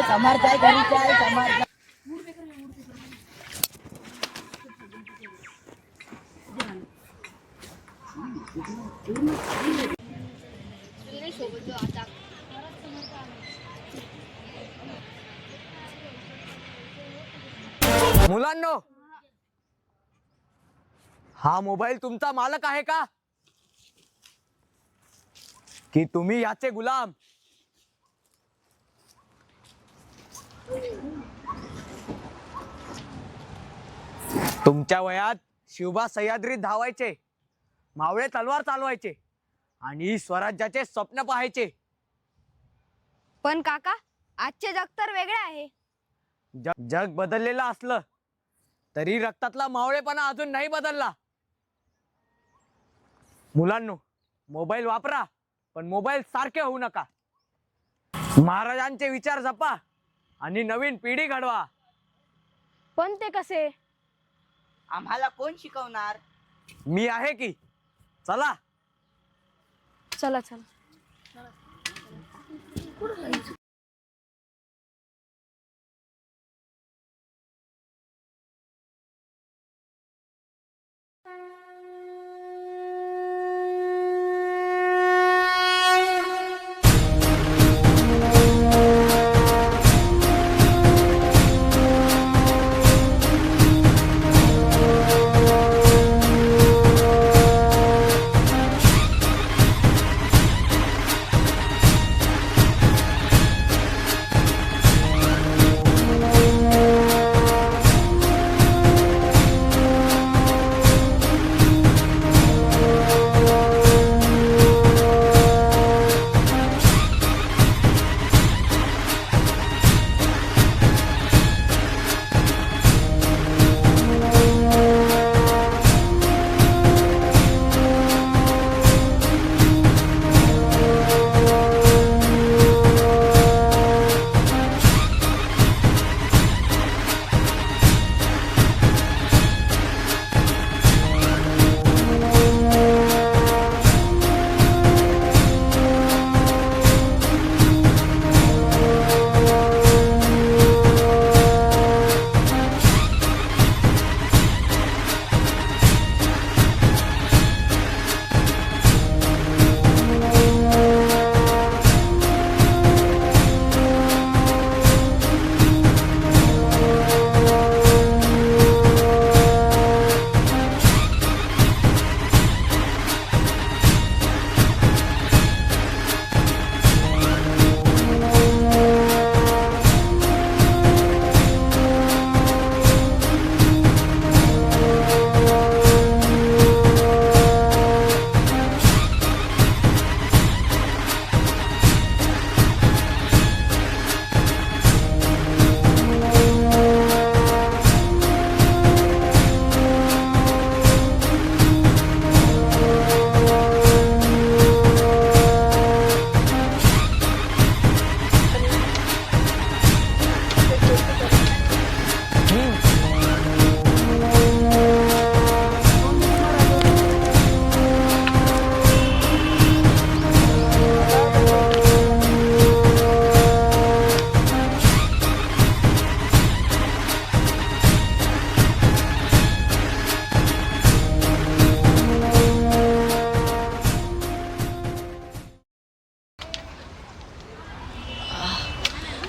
समर्थ घरी समर्थ मुलांनो, हा मोबाईल तुमचा मालक आहे का की तुम्ही याचे गुलाम? तुमच्या वयात शिवबा सह्याद्रीत धावायचे, मावळे तलवार चालवायचे आणि स्वराज्याचे स्वप्न पाहायचे. पण काका, आजचे जग तर वेगळे आहे. जग बदललेलं असलं तरी रक्तातला मावळेपणा अजून नाही बदलला. मुलांनो, मोबाईल वापरा पण मोबाईल सारखे होऊ नका. महाराजांचे विचार जपा आणि नवीन पिढी घडवा. पण ते कसे? आम्हाला कोण शिकवणार? मी आहे की. चला चला चला.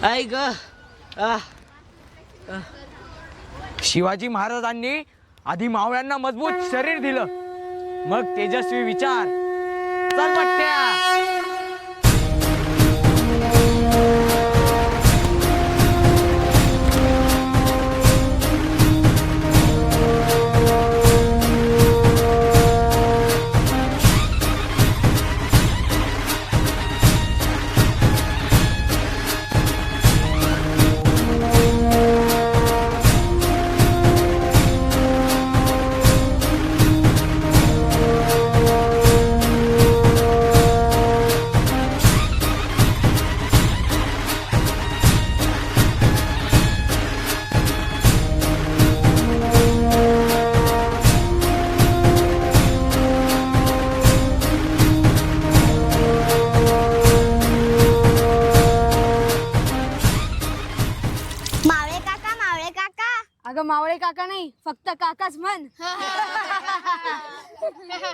आई ग. शिवाजी महाराजांनी आधी मावळ्यांना मजबूत शरीर दिलं, मग तेजस्वी विचार. चल पट्ट्या. मावळे काका नाही, फक्त काकाच म्हण.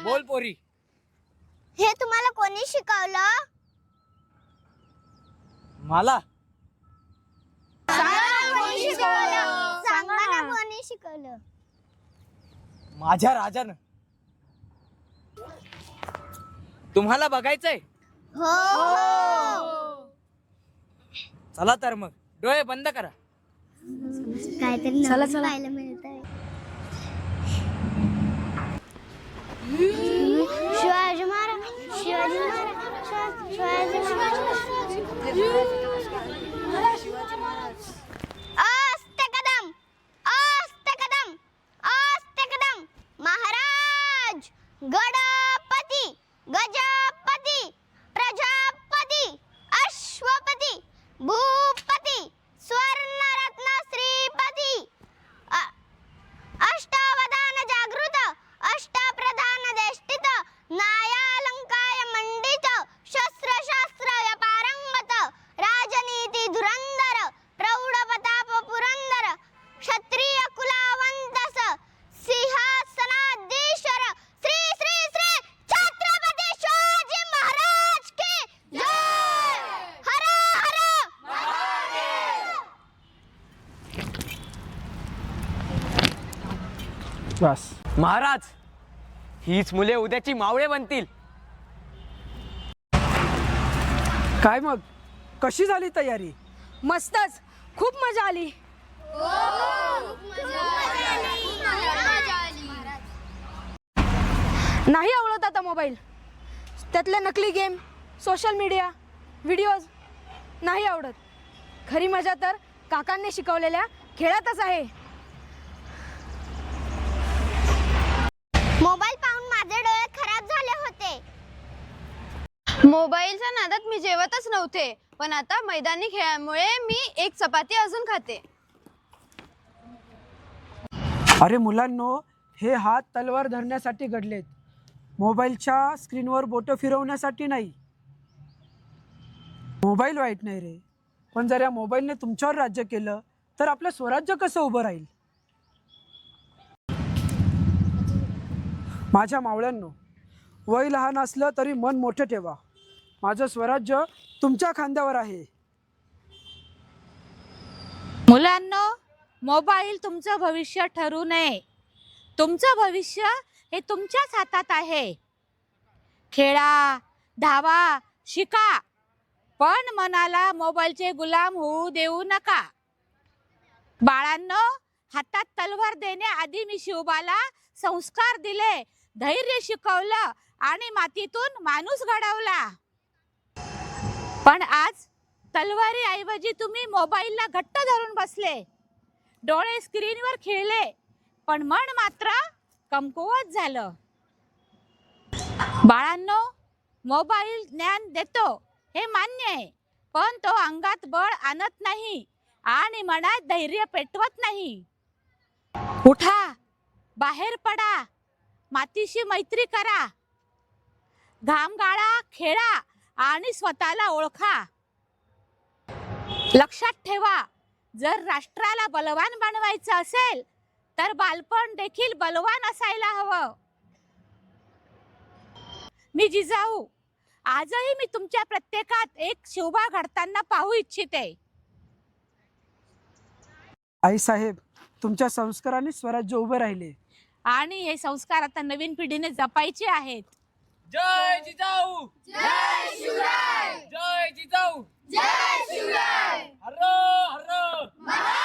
बोल पोरी. हे तुम्हाला कोणी शिकवलं? मला सांगा ना कोणी शिकवलं? माझ्या राजानं. तुम्हाला बघायचंय? हो. चला तर मग डोळे बंद करा. काहीतरी चला, नवीन चला. पाहायला मिळतंय. शिवाजी महाराज, शिवाजी महाराज, शिवाजी महाराज. अस्ते कदम, अस्ते कदम, अस्ते कदम. महाराज गणपती, गजपती, प्रजापती, अश्वपती, भूपती, स्वर्णरत्न श्रीपती, अष्टावधान जागृत, अष्टप्रधान देष्टित, न्यायालंकाय मंडित, शस्त्रशास्त्र व्यापारंगत, राजनीती धुरंधर, प्रौढ प्रताप पुरंदर, क्षत्रिय कुलावंतस, सिंहासनाधीश्वर, श्री श्री श्री छत्रपती शिवाजी महाराज की जय. हर हर महादेव. बस. महाराज, हीच मुले उद्याची मावळे बनतील. काय मग कशी झाली तयारी? मस्तच, खूप मजा आली. नाही आवडत आता मोबाईल. त्यातले नकली गेम, सोशल मीडिया, व्हिडिओज नाही आवडत. खरी मजा तर काकांनी शिकवलेल्या खेळातच आहे. मोबाईल पाहून माझे डोळे खराब झाले होते. मोबाईलच्या नादात मी जेवतच नव्हते, पण आता मैदानी खेळामुळे मी एक चपाती अजून खाते. अरे मुलांनो, हे हात तलवार धरण्यासाठी घडलेत, मोबाईलच्या स्क्रीनवर बोटं फिरवण्यासाठी नाही. मोबाईल वाईट नाही रे, पण जर या मोबाईलने तुमच्यावर राज्य केलं तर आपलं स्वराज्य कसं उभं राहील? माझ्या मावळ्यांनो, वय लहान असलं तरी मन मोठं ठेवा. माझं स्वराज्य तुमच्या खांद्यावर आहे. मुलांनो, मोबाईल तुमचं भविष्य ठरू नये. तुमचं भविष्य हे तुमच्याच हातात आहे. खेळा, धावा, शिका, पण मनाला मोबाईलचे गुलाम होऊ देऊ नका. बाळांनो, हातात तलवार देण्याआधी मी शिवबाला संस्कार दिले, धैर्य शिकवलं आणि मातीतून माणूस घडवला. पण आज तलवारी ऐवजी तुम्ही मोबाईलला घट्ट धरून बसले, डोळे स्क्रीनवर खेळले, पण मन मात्र कमकुवत झालं. बाळांनो, मोबाईल ज्ञान देतो हे मान्य आहे, पण तो अंगात बळ आणत नाही आणि मनात धैर्य पेटवत नाही. उठा, बाहेर पडा, मातीशी मैत्री करा, घाम गाळा, खेळा आणि स्वतःला ओळखा. लक्षात ठेवा, जर राष्ट्राला बलवान बनवायचं असेल तर बालपण देखील बलवान असायला हवं. मी जिजाऊ, आजही मी तुमच्या प्रत्येकात एक शिवबा घडताना पाहू इच्छिते. आई साहेब, तुमच्या संस्काराने स्वराज्य उभे राहिले आणि हे संस्कार आता नवीन पिढीने जपायचे आहेत. जय जिजाऊ, जय शिवराय, जय जिजाऊ, जय शिवराय. हर हर महाराज